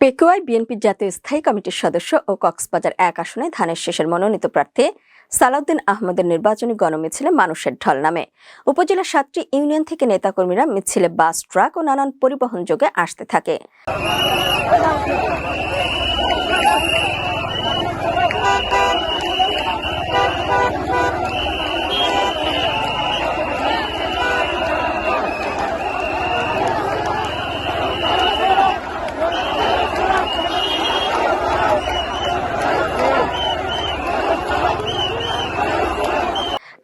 পেকুয়ায় বিএনপির জাতীয় স্থায়ী কমিটির সদস্য ও কক্সবাজার ১ আসনে ধানের শীষের মনোনীত প্রার্থী সালাউদ্দিন আহমদের নির্বাচনী গণমিছিলে মানুষের ঢল নামে। উপজেলার ৭টি ইউনিয়ন থেকে নেতাকর্মীরা মিছিলে বাস, ট্রাক ও নানান পরিবহন যোগে আসতে থাকে।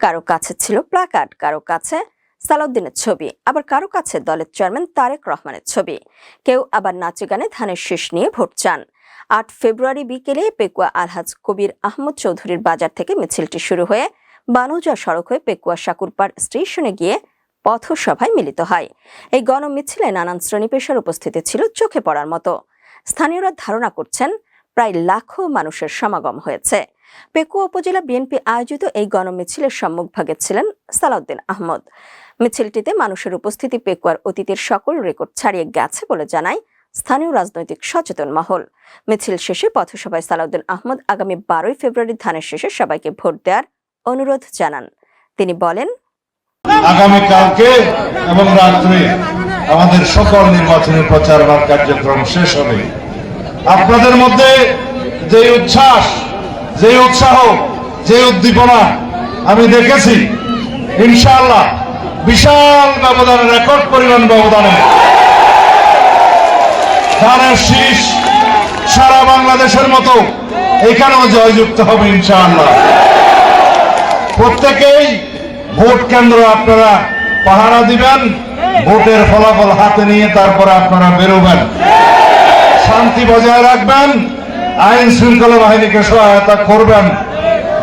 কারো কাছে ছিল প্লাকার্ড, কারো কাছে সালাউদ্দিনের ছবি, আবার কারো কাছে দলের চেয়ারম্যান তারেক রহমানের ছবি। কেউ আবার নাচে গানে ধানের শীষ নিয়ে ভোট চান। ৮ ফেব্রুয়ারি বিকেলে পেকুয়া আলহাজ কবির আহমদ চৌধুরীর বাজার থেকে মিছিলটি শুরু হয়ে বানৌজা সড়ক হয়ে পেকুয়া সাকুরপাড় স্টেশনে গিয়ে পথসভায় মিলিত হয়। এই গণমিছিলে নানান শ্রেণী পেশার উপস্থিতি ছিল চোখে পড়ার মতো। স্থানীয়রা ধারণা করছেন প্রায় লাখো মানুষের সমাগম হয়েছে। পেকুয়া উপজেলা বিএনপি আয়োজিত এই গণমিছিলের সম্মুখভাগে ছিলেন সালাউদ্দিন আহমদ। মিছিলটিতে মানুষের উপস্থিতি পেকুয়ার অতীতের সকল রেকর্ড ছাড়িয়ে গেছে বলে জানায় স্থানীয় রাজনৈতিক সচেতন মহল। মিছিল শেষে পথসভায় সালাউদ্দিন আহমদ আগামী ১২ ফেব্রুয়ারি ধানের শেষে সবাইকে ভোট দেওয়ার অনুরোধ জানান। তিনি বলেন, আগামীকালকে এবং রাত্রে আমাদের সকল নির্বাচনী প্রচার কার্যক্রম শেষ হবে। আপনাদের মধ্যে যে উচ্ছ্বাস, যে উৎসাহ, যে উদ্দীপনা আমি দেখেছি, ইনশাআল্লাহ বিশাল ব্যবধানে, রেকর্ড পরিমাণ ব্যবধানে ধানের শীষ সারা বাংলাদেশের মতো এখানেও জয়যুক্ত হবে ইনশাআল্লাহ। প্রত্যেকেই ভোট কেন্দ্র আপনারা পাহারা দিবেন, ভোটের ফলাফল হাতে নিয়ে তারপরে আপনারা বেরোবেন। শান্তি বজায় রাখবেন, আইন শৃঙ্খলা বাহিনীকে সহায়তা করবেন।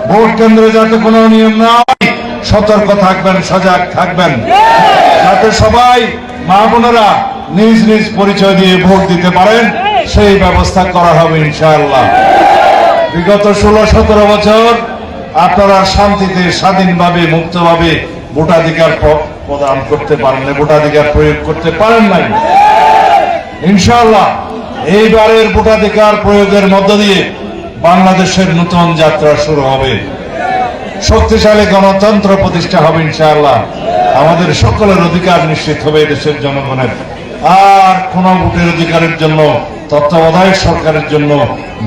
ভোট কেন্দ্রে যাতে কোনো নিয়ম না হয় সতর্ক থাকবেন, সজাগ থাকবেন, যাতে সবাই মা বোনেরা নিজ নিজ পরিচয় দিয়ে ভোট দিতে পারেন, সেই ব্যবস্থা করা হবে ইনশাআল্লাহ। বিগত 16-17 বছর আপনারা শান্তিতে, স্বাধীনভাবে, মুক্তভাবে ভোটাধিকার প্রদান করতে পারেন, ভোটাধিকার প্রয়োগ করতে পারেন নাই। ইনশাআল্লাহ এইবারের ভোটাধিকার প্রয়োগের মধ্য দিয়ে বাংলাদেশের নতুন যাত্রা শুরু হবে, শক্তিশালী গণতন্ত্র প্রতিষ্ঠা হবে ইনশাআল্লাহ। আমাদের সকলের অধিকার নিশ্চিত হবে দেশের জনগণের। আর কোন ভোটের অধিকারের জন্য, তত্ত্বাবধায়ক সরকারের জন্য,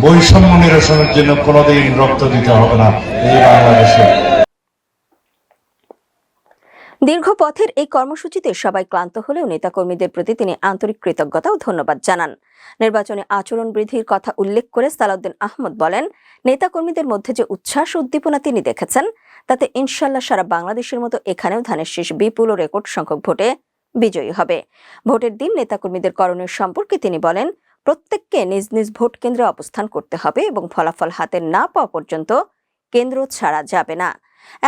বৈষম্য নিরসনের জন্য কোনোদিন রক্ত দিতে হবে না এই বাংলাদেশে। দীর্ঘ পথের এই কর্মসূচিতে সবাই ক্লান্ত হলেও নেতাকর্মীদের প্রতি তিনি আন্তরিক কৃতজ্ঞতা ও ধন্যবাদ জানান। নির্বাচনে আচরণ বৃদ্ধির কথা উল্লেখ করে সালাউদ্দিন আহমদ বলেন, নেতাকর্মীদের মধ্যে যে উচ্ছ্বাস উদ্দীপনা তিনি দেখেছেন তাতে ইনশাল্লাহ সারা বাংলাদেশের মতো এখানেও ধানের শীষ বিপুল ও রেকর্ড সংখ্যক ভোটে বিজয়ী হবে। ভোটের দিন নেতাকর্মীদের করণীয় সম্পর্কে তিনি বলেন, প্রত্যেককে নিজ নিজ ভোট কেন্দ্রে অবস্থান করতে হবে এবং ফলাফল হাতে না পাওয়া পর্যন্ত কেন্দ্র ছাড়া যাবে না।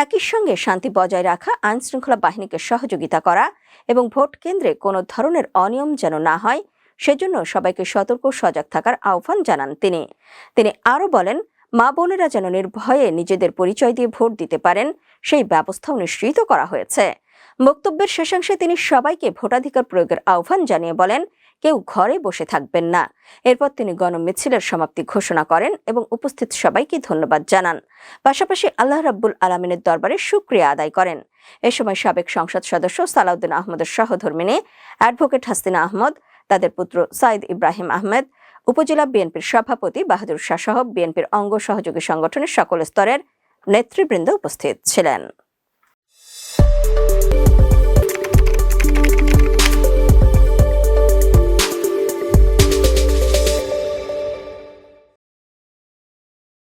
একই সঙ্গে শান্তি বজায় রাখা, আইন শৃঙ্খলা বাহিনীকে সহযোগিতা করা এবং ভোট কেন্দ্রে কোনো ধরনের অনিয়ম যেন না হয় সেজন্য সবাইকে সতর্ক সজাগ থাকার আহ্বান জানান তিনি আরও বলেন, মা বোনেরা যেন নির্ভয়ে নিজেদের পরিচয় দিয়ে ভোট দিতে পারেন সেই ব্যবস্থাও নিশ্চিত করা হয়েছে। বক্তব্যের শেষাংশে তিনি সবাইকে ভোটাধিকার প্রয়োগের আহ্বান জানিয়ে বলেন, কেউ ঘরে বসে থাকবেন না। এরপর তিনি গণমিছিলের সমাপ্তি ঘোষণা করেন এবং উপস্থিত সবাইকে ধন্যবাদ জানান। পাশাপাশি আল্লাহ রাব্বুল আলামিনের দরবারে শুকরিয়া আদায় করেন। এ সময় সাবেক সংসদ সদস্য সালাউদ্দিন আহমদের সহধর্মিণী অ্যাডভোকেট হাসিনা আহমদ, তাদের পুত্র সাইদ ইব্রাহিম আহমেদ, উপজেলা বিএনপির সভাপতি বাহাদুর শাহ সহ বিএনপির অঙ্গ সহযোগী সংগঠনের সকল স্তরের নেতৃবৃন্দ উপস্থিত ছিলেন।